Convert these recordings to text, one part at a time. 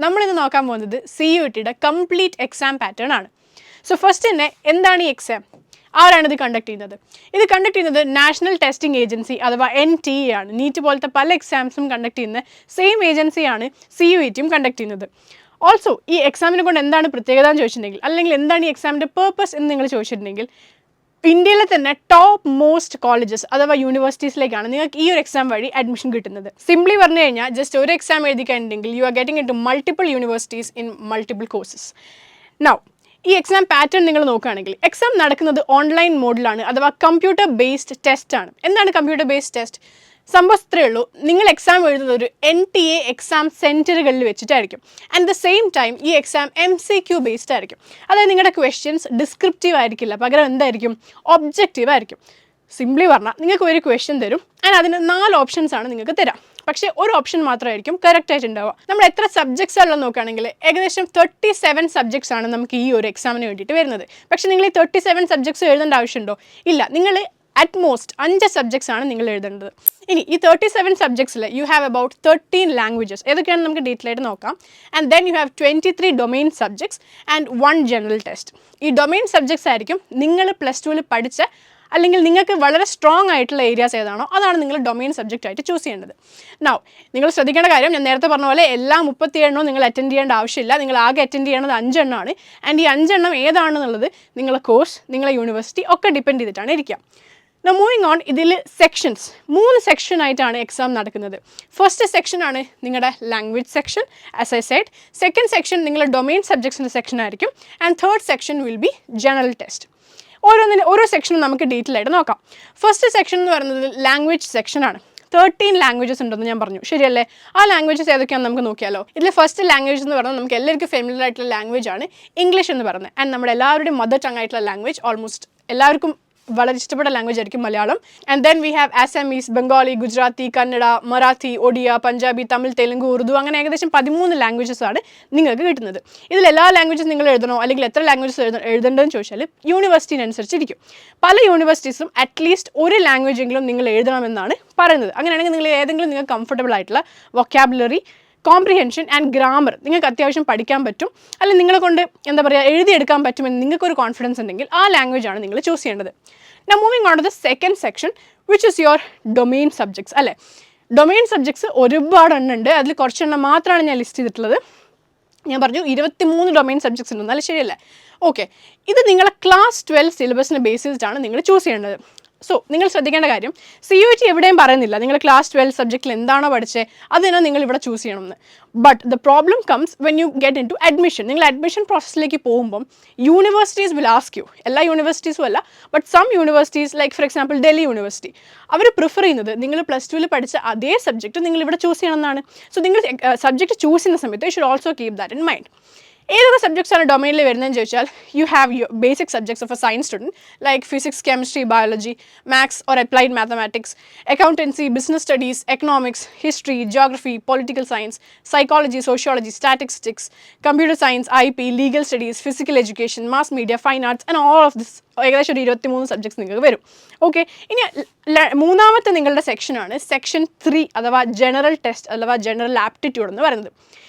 നമ്മളിന്ന് നോക്കാൻ പോകുന്നത് CUETയുടെ കംപ്ലീറ്റ് എക്സാം പാറ്റേൺ ആണ്. സോ ഫസ്റ്റ് തന്നെ എന്താണ് ഈ എക്സാം, ആരാണ് ഇത് കണ്ടക്ട് ചെയ്യുന്നത്? ഇത് കണ്ടക്ട് ചെയ്യുന്നത് നാഷണൽ ടെസ്റ്റിംഗ് ഏജൻസി അഥവാ NTA ആണ്. നീറ്റ് പോലത്തെ പല എക്സാംസും കണ്ടക്ട് ചെയ്യുന്ന സെയിം ഏജൻസിയാണ് CUETയും കണ്ടക്ട് ചെയ്യുന്നത്. ഓൾസോ ഈ എക്സാമിനെ കൊണ്ട് എന്താണ് പ്രത്യേകത എന്ന് ചോദിച്ചിട്ടുണ്ടെങ്കിൽ, അല്ലെങ്കിൽ എന്താണ് ഈ എക്സാമിൻ്റെ പേർപ്പസ് എന്ന് നിങ്ങൾ ചോദിച്ചിട്ടുണ്ടെങ്കിൽ, ഇന്ത്യയിലെ തന്നെ ടോപ്പ് മോസ്റ്റ് കോളേജസ് അഥവാ യൂണിവേഴ്സിറ്റീസിലേക്കാണ് നിങ്ങൾക്ക് ഈ ഒരു എക്സാം വഴി അഡ്മിഷൻ കിട്ടുന്നത്. സിംപ്ലി പറഞ്ഞു കഴിഞ്ഞാൽ ജസ്റ്റ് ഒരു എക്സാം എഴുതി കഴിഞ്ഞിട്ടുണ്ടെങ്കിൽ you are getting in to multiple universities in multiple courses. Now ഈ എക്സാം പാറ്റേൺ നിങ്ങൾ നോക്കുകയാണെങ്കിൽ എക്സാം നടക്കുന്നത് ഓൺലൈൻ മോഡിലാണ് അഥവാ കമ്പ്യൂട്ടർ ബേസ്ഡ് ടെസ്റ്റ് ആണ്. എന്താണ് കമ്പ്യൂട്ടർ ബേസ്ഡ് ടെസ്റ്റ്? സംഭവം ഇത്രയേ ഉള്ളൂ, നിങ്ങൾ എക്സാം എഴുതുന്നത് ഒരു NTA എക്സാം സെൻറ്ററുകളിൽ വെച്ചിട്ടായിരിക്കും. ആൻഡ് ദ സെയിം ടൈം ഈ എക്സാം MCQ ബേസ്ഡ് ആയിരിക്കും. അതായത് നിങ്ങളുടെ ക്വസ്റ്റ്യൻസ് ഡിസ്ക്രിപ്റ്റീവ് ആയിരിക്കില്ല, പകരം എന്തായിരിക്കും, ഒബ്ജക്റ്റീവ് ആയിരിക്കും. സിംപ്ലി പറഞ്ഞാൽ നിങ്ങൾക്ക് ഒരു ക്വസ്റ്റ്യൻ തരും ആൻഡ് അതിന് 4 ഓപ്ഷൻസ് ആണ് നിങ്ങൾക്ക് തരാം. പക്ഷേ ഒരു ഓപ്ഷൻ മാത്രമായിരിക്കും കറക്റ്റ് ആയിട്ട് ഉണ്ടാവുക. നമ്മൾ എത്ര സബ്ജക്ട്സ് ഉള്ളത് നോക്കുകയാണെങ്കിൽ ഏകദേശം 37 സബ്ജക്ട്സ് ആണ് നമുക്ക് ഈ ഒരു എക്സാമിന് വേണ്ടിയിട്ട് വരുന്നത്. പക്ഷേ നിങ്ങൾ ഈ 37 സബ്ജക്ട്സ് എഴുതേണ്ട ആവശ്യമുണ്ടോ? ഇല്ല. നിങ്ങൾ അറ്റ്മോസ്റ്റ് 5 സബ്ജക്ട്സ് ആണ് നിങ്ങൾ എഴുതേണ്ടത്. ഇനി ഈ 37 സബ്ജക്ട്സിൽ യു ഹാവ് അബൌട്ട് 13 ലാംഗ്വേജസ്. ഏതൊക്കെയാണ് നമുക്ക് ഡീറ്റെയിൽ ആയിട്ട് നോക്കാം. And then you have 23 domain subjects and 1 general test. ഈ ഡൊമെയിൻ സബ്ജക്ട്സ് ആയിരിക്കും നിങ്ങൾ +2 പഠിച്ച അല്ലെങ്കിൽ നിങ്ങൾക്ക് വളരെ സ്ട്രോങ് ആയിട്ടുള്ള ഏരിയാസ് ഏതാണോ അതാണ് നിങ്ങൾ ഡൊമെയിൻ സബ്ജക്റ്റ് ആയിട്ട് ചൂസ് ചെയ്യേണ്ടത്. നൗ നിങ്ങൾ ശ്രദ്ധിക്കേണ്ട കാര്യം, ഞാൻ നേരത്തെ പറഞ്ഞ പോലെ എല്ലാ 37 നിങ്ങൾ അറ്റൻഡ് ചെയ്യേണ്ട ആവശ്യമില്ല. നിങ്ങൾ ആകെ അറ്റൻഡ് ചെയ്യേണ്ടത് 5 എണ്ണമാണ്. ആൻഡ് ഈ 5 ഏതാണെന്നുള്ളത് നിങ്ങളുടെ കോഴ്സ്, നിങ്ങളുടെ യൂണിവേഴ്സിറ്റി ഒക്കെ ഡിപ്പെൻഡ് ചെയ്തിട്ടാണ് ഇരിക്കുക. Now മൂവിങ് ഓൺ, ഇതിൽ സെക്ഷൻസ് 3 സെക്ഷനായിട്ടാണ് എക്സാം നടക്കുന്നത്. ഫസ്റ്റ് സെക്ഷൻ ആണ് നിങ്ങളുടെ language section as I said. Second section നിങ്ങളുടെ ഡൊമെയിൻ സബ്ജക്ട്സിൻ്റെ സെക്ഷൻ ആയിരിക്കും. And third section will be general test. ഓരോ സെക്ഷനും നമുക്ക് ഡീറ്റെയിൽ ആയിട്ട് നോക്കാം. ഫസ്റ്റ് സെക്ഷൻ എന്ന് പറയുന്നത് ലാംഗ്വേജ് സെക്ഷനാണ്. 13 ലാംഗ്വേജസ് ഉണ്ടെന്ന് ഞാൻ പറഞ്ഞു, ശരിയല്ലേ? ആ ലാംഗ്വേജസ് ഏതൊക്കെയാണെന്ന് നമുക്ക് നോക്കിയാലോ. ഇതിൽ ഫസ്റ്റ് ലാംഗ്വേജ് എന്ന് പറഞ്ഞാൽ നമുക്ക് എല്ലാവർക്കും ഫെമിലിയർ ആയിട്ടുള്ള ലാംഗ്വേജ് ആണ് ഇംഗ്ലീഷ് എന്ന് പറയുന്നത്. ആൻഡ് നമ്മുടെ എല്ലാവരുടെയും മദർ ടങ് ആയിട്ടുള്ള ലാംഗ്വേജ്, ഓൾമോസ്റ്റ് എല്ലാവർക്കും വളരെ ഇഷ്ടപ്പെട്ട ലാംഗ്വേജ് ആയിരിക്കും Malayalam. And then we have Assamese, Bengali, Gujarati, Kannada, Marathi, Odia, Punjabi, Tamil, Telugu, Urdu, അങ്ങനെ ഏകദേശം 13 ലാംഗ്വേജസ് ആണ് നിങ്ങൾക്ക് കിട്ടുന്നത്. ഇതിൽ എല്ലാ ലാംഗ്വേജസ് നിങ്ങൾ എഴുതണോ അല്ലെങ്കിൽ എത്ര ലാംഗ്വേജസ് എഴുതേണ്ടതെന്ന് ചോദിച്ചാൽ യൂണിവേഴ്സിറ്റിനനുസരിച്ചിരിക്കും. പല യൂണിവേഴ്സിറ്റീസും അറ്റ്ലീസ്റ്റ് ഒരു ലാംഗ്വേജ് എങ്കിലും നിങ്ങൾ എഴുതണമെന്നാണ് പറയുന്നത്. അങ്ങനെയാണെങ്കിൽ നിങ്ങൾ ഏതെങ്കിലും നിങ്ങൾക്ക് കംഫർട്ടബിൾ ആയിട്ടുള്ള വൊക്കാബുലറി, കോംപ്രിഹെൻഷൻ ആൻഡ് ഗ്രാമർ നിങ്ങൾക്ക് അത്യാവശ്യം പഠിക്കാൻ പറ്റും, അല്ലെങ്കിൽ നിങ്ങളെ കൊണ്ട് എന്താ പറയുക എഴുതിയെടുക്കാൻ പറ്റുമെന്ന് നിങ്ങൾക്കൊരു കോൺഫിഡൻസ് ഉണ്ടെങ്കിൽ ആ ലാംഗ്വേജ് ആണ് നിങ്ങൾ ചൂസ് ചെയ്യേണ്ടത്. Now moving on to the second section, which is your domain subjects. അല്ലേ, ഡൊമെയിൻ സബ്ജക്ട്സ് ഒരുപാട് എണ്ണുണ്ട്. അതിൽ കുറച്ചെണ്ണം മാത്രമാണ് ഞാൻ ലിസ്റ്റ് ചെയ്തിട്ടുള്ളത്. ഞാൻ പറഞ്ഞു 23 ഡൊമെയിൻ സബ്ജക്ട്സ് ഉണ്ടെന്ന്, അല്ല ശരിയല്ലേ? ഓക്കെ, ഇത് നിങ്ങളെ ക്ലാസ് 12 സിലബസിനെ ബേസ് ചെയ്തിട്ടാണ് നിങ്ങൾ ചൂസ് ചെയ്യേണ്ടത്. സോ നിങ്ങൾ ശ്രദ്ധിക്കേണ്ട കാര്യം, CUET എവിടെയും പറയുന്നില്ല നിങ്ങൾ ക്ലാസ് 12 സബ്ജക്റ്റിൽ എന്താണോ പഠിച്ചത് അതിനെ നിങ്ങൾ ഇവിടെ ചൂസ് ചെയ്യണമെന്ന്. But the problem comes when you get in to admission. നിങ്ങൾ അഡ്മിഷൻ പ്രോസസ്സിലേക്ക് പോകുമ്പം യൂണിവേഴ്സിറ്റീസ് വിൽ ആസ്ക് യു, എല്ലാ യൂണിവേഴ്സിറ്റീസും അല്ല, but some universities like for example Delhi university, അവർ പ്രിഫർ ചെയ്യുന്നത് നിങ്ങൾ +2 പഠിച്ച അതേ സബ്ജക്റ്റ് നിങ്ങൾ ഇവിടെ ചൂസ് ചെയ്യണമെന്നാണ്. സോ നിങ്ങൾ സബ്ജക്റ്റ് ചൂസ് ചെയ്യുന്ന സമയത്ത് you should also keep that in mind. ഏതൊക്കെ സബ്ജക്ട്സ് ആണ് ഡൊമൈനിൽ വരുന്നതെന്ന് ചോദിച്ചാൽ you have your basic subjects of A science student like physics, chemistry, biology, maths or applied mathematics, accountancy, business studies, economics, history, geography, political science, psychology, sociology, statistics, computer science, IP, legal studies, physical education, mass media, fine arts and all of this. ഏകദേശം ഒരു 23 subjects നിങ്ങൾക്ക് വരും. Okay, ഇനി മൂന്നാമത്തെ നിങ്ങളുടെ സെക്ഷനാണ് section 3 അഥവാ general test അഥവാ ജനറൽ ആപ്റ്റിറ്റ്യൂഡ് എന്ന് പറയുന്നത്.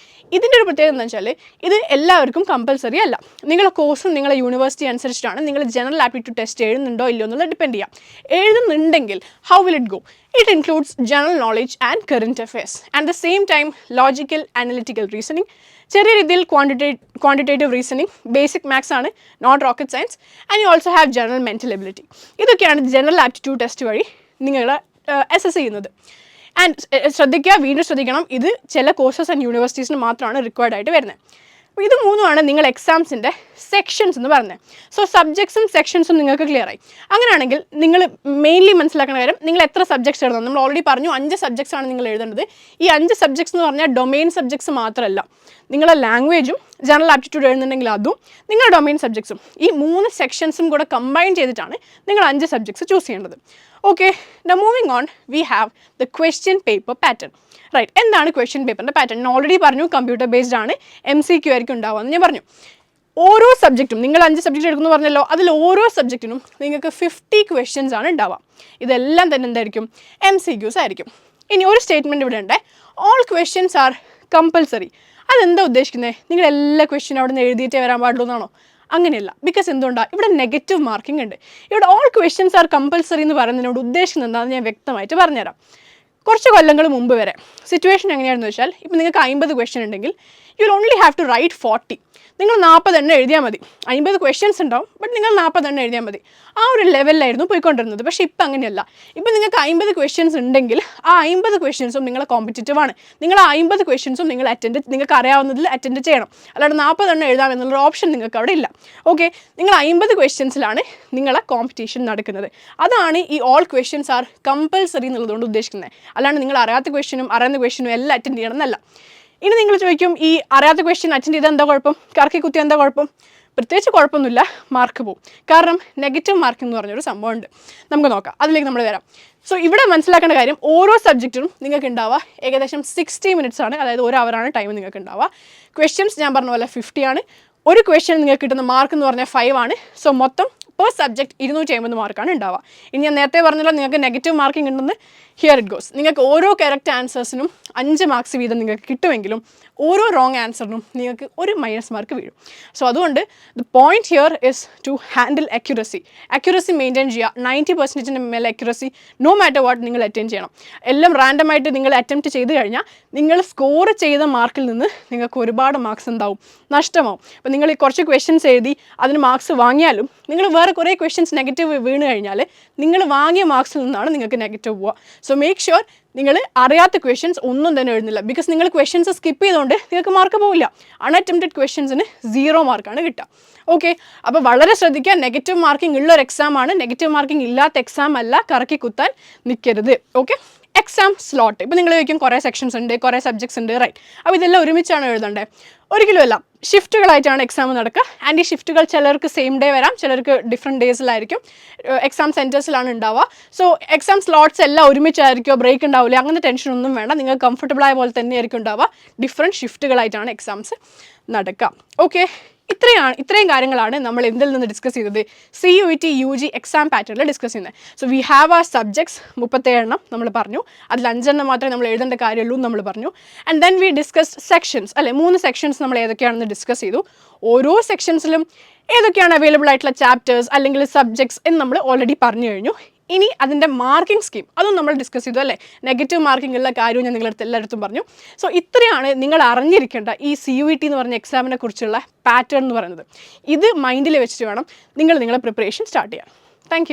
ഇതിൻ്റെ ഒരു പ്രത്യേകത എന്ന് വെച്ചാൽ ഇത് എല്ലാവർക്കും കമ്പൽസറി അല്ല. നിങ്ങളുടെ കോഴ്സും നിങ്ങളുടെ യൂണിവേഴ്സിറ്റി അനുസരിച്ചിട്ടാണ് നിങ്ങൾ ജനറൽ ആപ്റ്റിറ്റ്യൂഡ് ടെസ്റ്റ് എഴുതുന്നുണ്ടോ ഇല്ലയോ എന്നുള്ളത് ഡിപ്പെൻഡ് ചെയ്യാം. എഴുതുന്നുണ്ടെങ്കിൽ how will it go? It includes general knowledge and current affairs and the same time logical analytical reasoning, ചെറിയ രീതിയിൽ ക്വാണ്ടിറ്റേറ്റീവ് റീസണിങ്, ബേസിക് മാത്സ് ആണ്, not rocket science, and you also have general mental ability. ഇതൊക്കെയാണ് general aptitude test വഴി നിങ്ങൾ assess ചെയ്യുന്നത്. And വീണ്ടും ശ്രദ്ധിക്കണം, ഇത് ചില കോഴ്സസ് ആൻഡ് യൂണിവേഴ്സിറ്റീസിന് മാത്രമാണ് റിക്വയർഡ് ആയിട്ട് വരുന്നത്. അപ്പോൾ ഇത് മൂന്നുമാണ് നിങ്ങൾ എക്സാംസിൻ്റെ സെക്ഷൻസ് എന്ന് പറഞ്ഞത്. സോ സബ്ജക്ട്സും സെക്ഷൻസും നിങ്ങൾക്ക് ക്ലിയർ ആയി. അങ്ങനെയാണെങ്കിൽ നിങ്ങൾ മെയിൻലി മനസ്സിലാക്കുന്ന കാര്യം, നിങ്ങൾ എത്ര സബ്ജക്ട്സ് എഴുതണം. നമ്മൾ ഓൾറെഡി പറഞ്ഞു 5 സബ്ജക്ട്സ് ആണ് നിങ്ങൾ എഴുതേണ്ടത്. ഈ 5 സബ്ജക്ട്സ് എന്ന് പറഞ്ഞാൽ ഡൊമെയിൻ സബ്ജക്ട്സ് മാത്രമല്ല, നിങ്ങളുടെ ലാംഗ്വേജും ജനറൽ ആപ്റ്റിറ്റ്യൂഡ് എഴുതുന്നുണ്ടെങ്കിൽ അതും നിങ്ങളുടെ ഡൊമെയിൻ സബ്ജക്ട്സും, ഈ 3 സെക്ഷൻസും കൂടെ കമ്പൈൻ ചെയ്തിട്ടാണ് നിങ്ങൾ 5 സബ്ജക്ട്സ് ചൂസ് ചെയ്യേണ്ടത്. Okay, now moving on, we have the question paper pattern. Right, എന്താണ് ക്വസ്റ്റ്യൻ പേപ്പറിൻ്റെ പാറ്റേൺ? ഞാൻ ഓൾറെഡി പറഞ്ഞു കമ്പ്യൂട്ടർ ബേസ്ഡ് ആണ്, MCQ ആയിരിക്കും ഉണ്ടാവുക എന്ന് ഞാൻ പറഞ്ഞു. ഓരോ സബ്ജക്റ്റും നിങ്ങൾ 5 സബ്ജക്റ്റ് എടുക്കുന്നു പറഞ്ഞല്ലോ, അതിൽ ഓരോ സബ്ജക്റ്റിനും നിങ്ങൾക്ക് 50 ക്വസ്റ്റ്യൻസ് ആണ് ഉണ്ടാവുക. ഇതെല്ലാം തന്നെ എന്തായിരിക്കും? MCQs ആയിരിക്കും. ഇനി ഒരു സ്റ്റേറ്റ്മെൻറ്റ് ഇവിടെ ഉണ്ട്, ഓൾ ക്വസ്റ്റ്യൻസ് ആർ കമ്പൽസറി. അതെന്താ ഉദ്ദേശിക്കുന്നത്? നിങ്ങൾ എല്ലാ ക്വസ്റ്റ്യനും അവിടെ നിന്ന് എഴുതിയിട്ടേ വരാൻ പാടുള്ളൂ എന്നാണോ? അങ്ങനെയല്ല. ബിക്കോസ് എന്തുകൊണ്ടാണ് ഇവിടെ നെഗറ്റീവ് മാർക്കിംഗ് ഉണ്ട്. ഇവിടെ ഓൾ ക്വസ്റ്റ്യൻസ് ആർ കമ്പൽസറി എന്ന് പറയുന്നതിനോട് ഉദ്ദേശിക്കുന്നത് എന്താണെന്ന് ഞാൻ വ്യക്തമായിട്ട് പറഞ്ഞുതരാം. കുറച്ച് കൊല്ലങ്ങൾ മുമ്പ് വരെ സിറ്റുവേഷൻ എങ്ങനെയാണെന്ന് വെച്ചാൽ, ഇപ്പം നിങ്ങൾക്ക് 50 ക്വസ്റ്റ്യൻ ഉണ്ടെങ്കിൽ you will only have to write 40. നിങ്ങൾ 40 എണ്ണം എഴുതിയാൽ മതി. 50 ക്വസ്റ്റ്യൻസ് ഉണ്ടാവും, ബട്ട് നിങ്ങൾ 40 എണ്ണം എഴുതിയാൽ മതി. ആ ഒരു ലെവലിലായിരുന്നു പോയിക്കൊണ്ടിരുന്നത്. പക്ഷേ ഇപ്പം അങ്ങനെയല്ല. ഇപ്പം നിങ്ങൾക്ക് 50 ക്വസ്റ്റ്യൻസ് ഉണ്ടെങ്കിൽ ആ 50 ക്വസ്റ്റ്യൻസും നിങ്ങൾ കോമ്പറ്റീറ്റീവ് ആണ്. നിങ്ങൾ ആ 50 ക്വസ്റ്റ്യൻസും നിങ്ങൾക്ക് അറിയാവുന്നതിൽ അറ്റൻഡ് ചെയ്യണം. അല്ലാണ്ട് 40 എണ്ണം എഴുതാം എന്നുള്ളൊരു ഓപ്ഷൻ നിങ്ങൾക്ക് അവിടെ ഇല്ല. ഓക്കെ, നിങ്ങൾ 50 ക്വസ്റ്റ്യൻസിലാണ് നിങ്ങളെ കോമ്പറ്റീഷൻ നടക്കുന്നത്. അതാണ് ഈ ഓൾ ക്വസ്റ്റ്യൻസ് ആർ കമ്പൽസറി എന്നുള്ളതുകൊണ്ട് ഉദ്ദേശിക്കുന്നത്. അല്ലാണ്ട് നിങ്ങൾ അറിയാത്ത ക്വസ്റ്റ്യനും അറിയുന്ന ക്വസ്റ്റ്യനും എല്ലാം അറ്റൻഡ് ചെയ്യണം എന്നല്ല. ഇനി നിങ്ങൾ ചോദിക്കും, ഈ അറിയാത്ത ക്വസ്റ്റ്യൻ അറ്റൻഡ് ചെയ്താൽ എന്താ കുഴപ്പം, കറക്കി കുത്തി എന്താ കുഴപ്പം? പ്രത്യേകിച്ച് കുഴപ്പമൊന്നുമില്ല, മാർക്ക് പോകും. കാരണം നെഗറ്റീവ് മാർക്കിംഗ് എന്ന് പറഞ്ഞൊരു സംഭവമുണ്ട്. നമുക്ക് നോക്കാം, അതിലേക്ക് നമ്മൾ വരാം. സോ ഇവിടെ മനസ്സിലാക്കേണ്ട കാര്യം, ഓരോ സബ്ജക്റ്റിനും നിങ്ങൾക്ക് ഉണ്ടാവുക ഏകദേശം 60 മിനിറ്റ്സ് ആണ്, അതായത് 1 അവറാണ് ടൈം നിങ്ങൾക്ക് ഉണ്ടാവുക. ക്വസ്റ്റ്യൻസ് ഞാൻ പറഞ്ഞ പോലെ 50 ആണ്. ഒരു ക്വസ്റ്റ്യൻ നിങ്ങൾക്ക് കിട്ടുന്ന മാർക്ക് എന്ന് പറഞ്ഞാൽ 5 ആണ്. സോ മൊത്തം പെർ സബ്ജക്റ്റ് 250 മാർക്കാണ് ഉണ്ടാവുക. ഇനി ഞാൻ നേരത്തെ പറഞ്ഞല്ലോ നിങ്ങൾക്ക് നെഗറ്റീവ് മാർക്കിംഗ് ഉണ്ടെന്ന്. Here it goes. നിങ്ങൾക്ക് ഓരോ കറക്റ്റ് ആൻസേഴ്സിനും 5 മാർക്സ് വീതം നിങ്ങൾക്ക് കിട്ടുമെങ്കിലും ഓരോ റോങ് ആൻസറിനും നിങ്ങൾക്ക് 1 മൈനസ് മാർക്ക് വീഴും. സോ അതുകൊണ്ട് the point here is to handle accuracy maintain ചെയ്യുക. 90% മേലെ അക്യുറസി നോ മാറ്റർ വാട്ട് നിങ്ങൾ അറ്റൻഡ് ചെയ്യണം. എല്ലാം റാൻഡമായിട്ട് നിങ്ങൾ അറ്റംപ്റ്റ് ചെയ്ത് കഴിഞ്ഞാൽ നിങ്ങൾ സ്കോർ ചെയ്ത മാർക്കിൽ നിന്ന് നിങ്ങൾക്ക് ഒരുപാട് മാർക്സ് എന്താവും, നഷ്ടമാവും. അപ്പോൾ നിങ്ങൾ ഈ കുറച്ച് ക്വസ്റ്റ്യൻസ് എഴുതി അതിന് മാർക്സ് വാങ്ങിയാലും നിങ്ങൾ വേറെ കുറേ ക്വസ്റ്റ്യൻസ് നെഗറ്റീവ് വീണ് കഴിഞ്ഞാൽ നിങ്ങൾ വാങ്ങിയ മാർക്സിൽ നിന്നാണ് നിങ്ങൾക്ക് നെഗറ്റീവ് പോവുക. സോ മേക്ക് ഷുവർ നിങ്ങൾ അറിയാത്ത ക്വസ്റ്റ്യൻസ് ഒന്നും തന്നെ എഴുതുന്നില്ല. ബിക്കോസ് നിങ്ങൾ ക്വസ്റ്റ്യൻസ് സ്കിപ്പ് ചെയ്തുകൊണ്ട് നിങ്ങൾക്ക് മാർക്ക് പോവില്ല. അൺഅറ്റംപ്റ്റഡ് ക്വസ്റ്റ്യൻസിന് 0 മാർക്കാണ് കിട്ടുക. ഓക്കെ, അപ്പോൾ വളരെ ശ്രദ്ധിക്കുക. നെഗറ്റീവ് മാർക്കിംഗ് ഉള്ളൊരു എക്സാം ആണ്, നെഗറ്റീവ് മാർക്കിംഗ് ഇല്ലാത്ത എക്സാം അല്ല. കറക്കി കുത്താൻ നിൽക്കരുത്. Okay, exam slot. ഇപ്പോൾ നിങ്ങൾ ചോദിക്കും കുറേ സെക്ഷൻസ് ഉണ്ട്, കുറേ സബ്ജക്ട്സ് ഉണ്ട്, റൈറ്റ്. അപ്പോൾ ഇതെല്ലാം ഒരുമിച്ചാണ് എഴുതേണ്ടത്? ഒരിക്കലും അല്ല. ഷിഫ്റ്റുകളായിട്ടാണ് എക്സാം നടക്കുക. ആൻഡ് ഈ ഷിഫ്റ്റുകൾ ചിലർക്ക് സെയിം ഡേ വരാം, ചിലർക്ക് ഡിഫറെൻറ്റ് ഡേയ്സിലായിരിക്കും. എക്സാം സെൻറ്റേഴ്സിലാണ് ഉണ്ടാവുക. സോ എക്സാം സ്ലോട്ട്സ് എല്ലാം ഒരുമിച്ചായിരിക്കുമോ, ബ്രേക്ക് ഉണ്ടാവില്ല, അങ്ങനത്തെ ടെൻഷനൊന്നും വേണ്ട. നിങ്ങൾക്ക് കംഫർട്ടബിൾ ആയ പോലെ തന്നെ ആയിരിക്കും ഉണ്ടാവുക. ഡിഫറെൻറ്റ് ഷിഫ്റ്റുകളായിട്ടാണ് എക്സാംസ് നടക്കുക. ഓക്കെ, ഇത്രയും കാര്യങ്ങളാണ് നമ്മൾ എന്തിൽ നിന്ന് ഡിസ്കസ് ചെയ്തത്? CUET UG എക്സാം പാറ്റേണിൽ ഡിസ്കസ് ചെയ്യുന്നത്. സോ വി ഹാവ് ആ സബ്ജക്ട്സ് 37 എണ്ണം നമ്മൾ പറഞ്ഞു. അതിൽ 5 എണ്ണം മാത്രമേ നമ്മൾ എഴുതേണ്ട കാര്യമുള്ളൂ എന്ന് നമ്മൾ പറഞ്ഞു. And then we discuss sections, അല്ലെ 3 സെക്ഷൻസ് നമ്മൾ ഏതൊക്കെയാണെന്ന് ഡിസ്കസ് ചെയ്തു. ഓരോ സെക്ഷൻസിലും ഏതൊക്കെയാണ് അവൈലബിൾ ആയിട്ടുള്ള ചാപ്റ്റേഴ്സ് അല്ലെങ്കിൽ സബ്ജക്ട്സ് എന്ന് നമ്മൾ ഓൾറെഡി പറഞ്ഞു കഴിഞ്ഞു. ഇനി അതിൻ്റെ മാർക്കിംഗ് സ്കീം അതും നമ്മൾ ഡിസ്കസ് ചെയ്തു, അല്ലേ? നെഗറ്റീവ് മാർക്കിംഗ് ഉള്ള കാര്യവും ഞാൻ നിങ്ങളടുത്ത് എല്ലായിടത്തും പറഞ്ഞു. സോ ഇത്രയാണ് നിങ്ങൾ അറിഞ്ഞിരിക്കേണ്ട ഈ CUET എന്ന് പറഞ്ഞ എക്സാമിനെ കുറിച്ചുള്ള പാറ്റേൺ എന്ന് പറയുന്നത്. ഇത് മൈൻഡിൽ വെച്ചിട്ട് വേണം നിങ്ങളുടെ പ്രിപ്പറേഷൻ സ്റ്റാർട്ട് ചെയ്യാൻ. താങ്ക്